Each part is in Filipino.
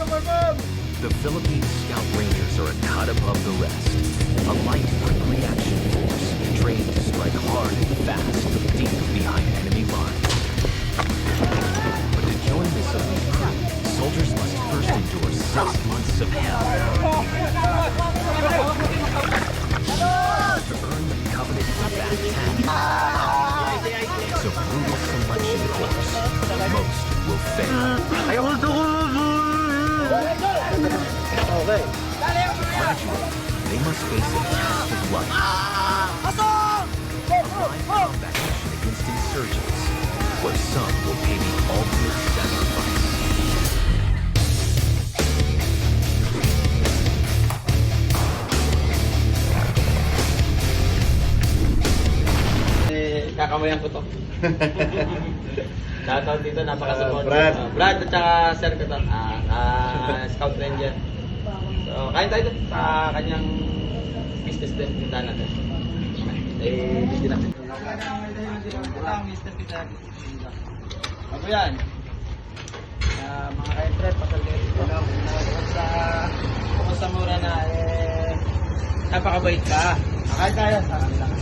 The Philippine Scout Rangers are a cut above the rest. A light, quick reaction force trained to strike hard and fast deep behind enemy lines. But to join this elite crew, soldiers must first endure 6 months of hell. To earn the coveted back it's a brutal selection course. Most will fail. Gradually, they must face a test of life. A live combat mission against insurgents, where some will pay the ultimate sacrifice. Kakamayan ko to. Shoutout dito, napaka-support. Brad. Brad at saka sir ko to. Scout Ranger. So, kain tayo doon sa kanyang business din. Tindahan natin. Hindi natin. Ito ang business kita. Ako yan. Mga ka-entrep, pasal kayo dito. Bukod sa mura na, napakabait ka. Kain tayo. Sarap lang.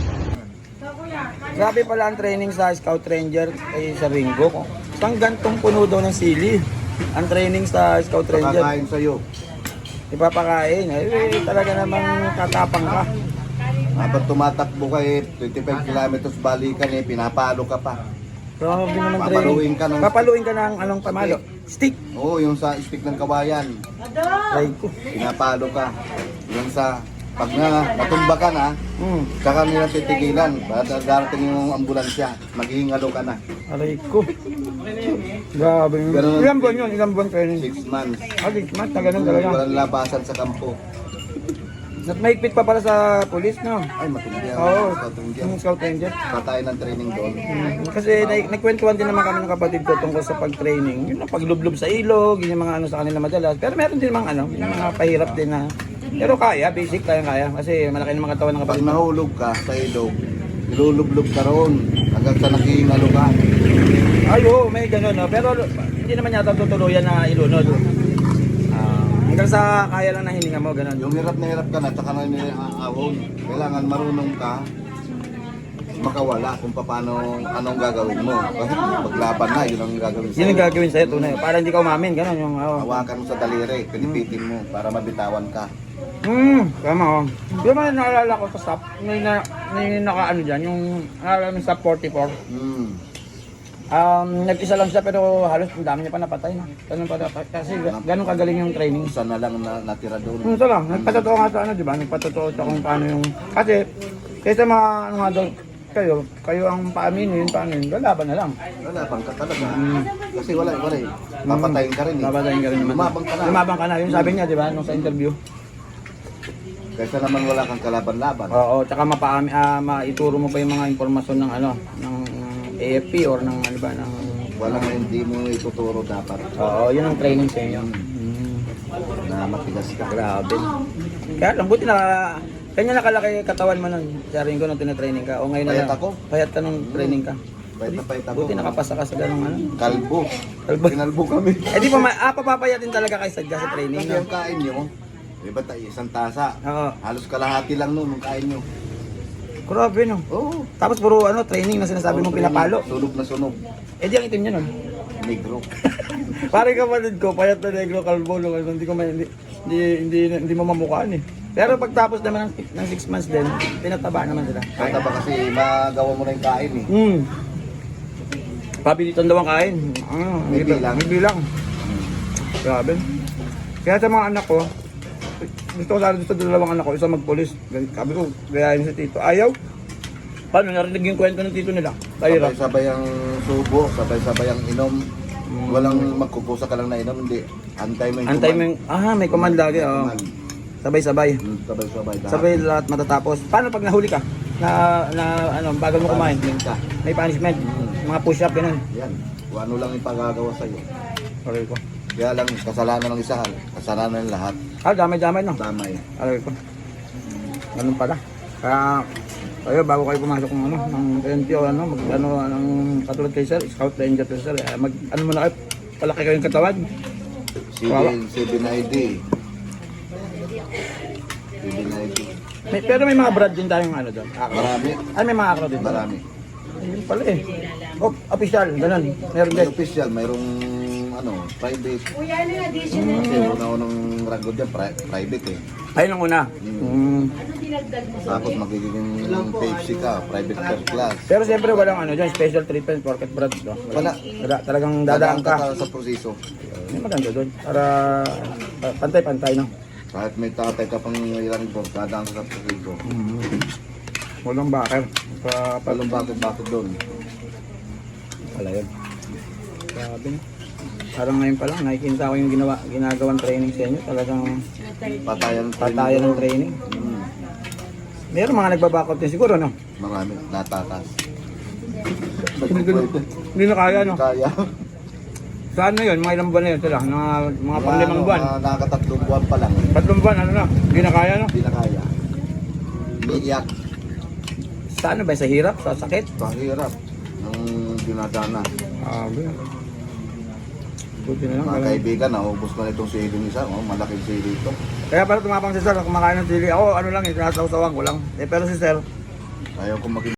Grabe pala ang training sa Scout Ranger ay sa Ringo. Isang gantong puno daw ng sili. Ang training sa Scout Ranger. Pakakain sa'yo. Ipapakain. Ay, talaga namang katapang ka. Habang tumatakbo ka 25 kilometers balikan pinapalo ka pa. Grabe naman Papaluin training. ka ng- Papaluin ka ng anong pamalo? Stick. Oo, yung sa stick ng kawayan. Ay ko. Pinapalo ka. Yung sa pag natumba ka na, saka nila titigilan. Basta darating yung ambulansya, maghihingalo ka na. Aray ko. Grabe. Ganun. Ilang buwan yun? Ilang buwan training? 6 months. Mas na ganun talaga. Walang labasan sa kampo. At mahigpit pa pala sa pulis, no? Ay, matindi ang Oo. Scout Ranger. Yung Scout Ranger. Patay ng training doon. Kasi nagkwentuhan din naman kami ng kapatid ko tungkol sa pag-training. Yun ang paglublob sa ilog, yun yung mga ano sa kanila madalas. Pero meron din mga ano, yung mga pahirap din na. Pero kaya, basic kaya. Kasi malaki ng mga katawan ng Pag kapatid ko. nahulog ka sa ilog, ilulublog ka roon hanggang sa naghihingalo ka. Ay, oo, may gano'n. No? Pero hindi naman yata tutuluyan na ilunod. Hanggang sa kaya lang na hininga mo, gano'n. Yung hirap na hirap ka na, tsaka na niliahon. Kailangan marunong ka makawala kung paano, anong gagawin mo. Kasi paglaban na, yun ang gagawin Yun ang gagawin sa'yo, tunay. Para hindi ka umamin, gano'n yung... Hawakan mo sa daliri, pinipitin mo para mabitawan ka. Tama oh. Yung mga naalala ko sa SAP, may naka-ano dyan, yung naalala mo sa 44. Nag-isa lang siya pero halos ang dami niya pa napatay. No? Ganun pa dapat. Kasi ganun kagaling yung training. Isa na lang na natira doon. Ito lang, nagpatotoo nga sa ano, di ba? Nagpatotoo sa kung paano yung... Kasi, kaysa mga ano nga doon, kayo ang paaminin, lalaban na lang. Lalabang ka talaga. Kasi wala. Papatayin ka rin eh. Babatayin ka rin naman. Lumabang ka na. Lumabang ka na. Yung sabi niya, di ba, nung sa interview. Kaysa naman wala kang kalaban-laban. Oo, tsaka maituro mo pa yung mga impormasyon ng ano, ng AFP or ng ano ba, ng... Walang hindi mo ituturo dapat. Oo, yun ang training sa inyo. Na matigas ka. Grabe. Kaya lang, buti na, kanya nakalaki katawan mo nun, sharing ko nung tinatraining ka. O ngayon na Payat lang, ako. payat ka nung training ka. Pahit na pahit ako. Buti nakapasa ka sa ganung ano. Kalbo. Kalbo. Kinalbo kami. Eh di papapayatin talaga kay Sadya sa training. Kasi No? yung kain nyo, iba tayo, isang tasa. Oo. Halos kalahati lang nun yung kain nyo. Grabe no. Oo. Tapos puro ano, training na sinasabi mong pinapalo. Sunog na sunog. Eh di ang itim niya nun. Negro. Pare kapatid ko, payat na negro kalbo, no? Hindi mo mamukhaan eh. Pero pagtapos naman ng 6 months din, pinataba naman sila. Kaya ba kasi magawa mo na yung kain eh. Pabilitan daw ang kain. May bilang. May bilang. Grabe. Kaya sa mga anak ko, gusto ko sana sa dalawang anak ko, isa magpulis. Sabi ko, gayahin si Tito. Ayaw. Paano narinig yung kwento ng Tito nila? Kahirap. Sabay-sabay ang subo, sabay-sabay ang inom. Walang magkukusa ka lang na inom, hindi. Antay mo yung Antay mo yung, may command lagi. Oh. Sabay-sabay. Sabay-sabay. Sabay lahat matatapos. Paano pag nahuli ka? Ano, bagal mo kumain? Ka. May punishment. Mga push-up, ganun. Yan. Kung ano lang yung pagagawa sa'yo. Aray ko. Kaya lang, kasalanan ng isa, kasalanan ng lahat. Damay-damay no? Damay. Aray ko. Ganun pala. Kaya, kayo bago kayo pumasok ng ano, ng PNP o ano, katulad kay Sir, Scout Ranger to Sir, ano mo na kayo, palaki kayong katawan. Wawa. 790. 790. Pero may mga brand din tayong ano doon. Marami. Ay, may mga acro din. Marami. Ayun pala eh. Oh, official, ganun. Meron May din. official, mayroong private. Kasi una-unang ragod yan, private eh. Ayun ang una. Tapos magiging Pepsi ka, private first class. Pero siyempre walang ano dyan, special treatment porket brand. No? Wala. Talagang dadaan ka. Sa proseso. May maganda doon. Para pantay-pantay, no? Kahit may tatay ka pang ilang po, dadaan ka sa proseso. Walang bakal. Palong bakit doon. Wala yun. Sabi na. Parang ngayon pa lang, nakikita ko yung ginagawang training sa inyo. Talagang patayan ng training. Meron mga nagbabakot din siguro, no? Marami, natatas. Hindi na kaya, no? Kaya. Saan na yun? Mga ilang buwan na yun sila? Mga pang-limang buwan? Nakakatatlong buwan pa lang. 3 buwan, ano na? Hindi na kaya, no? Hindi na kaya. Umiiyak. Sa ano ba? Sa hirap? Sa sakit? Pahirap. Ang dinadana. Buti na lang. Mga kaibigan, naubos na itong sili isa. Oh, malaking sili ito. Kaya pala tumapang si Sir, kumakain ng sili. Ako, ano lang, sinasawsawan ko lang. Pero si Sir, Ayaw ko maging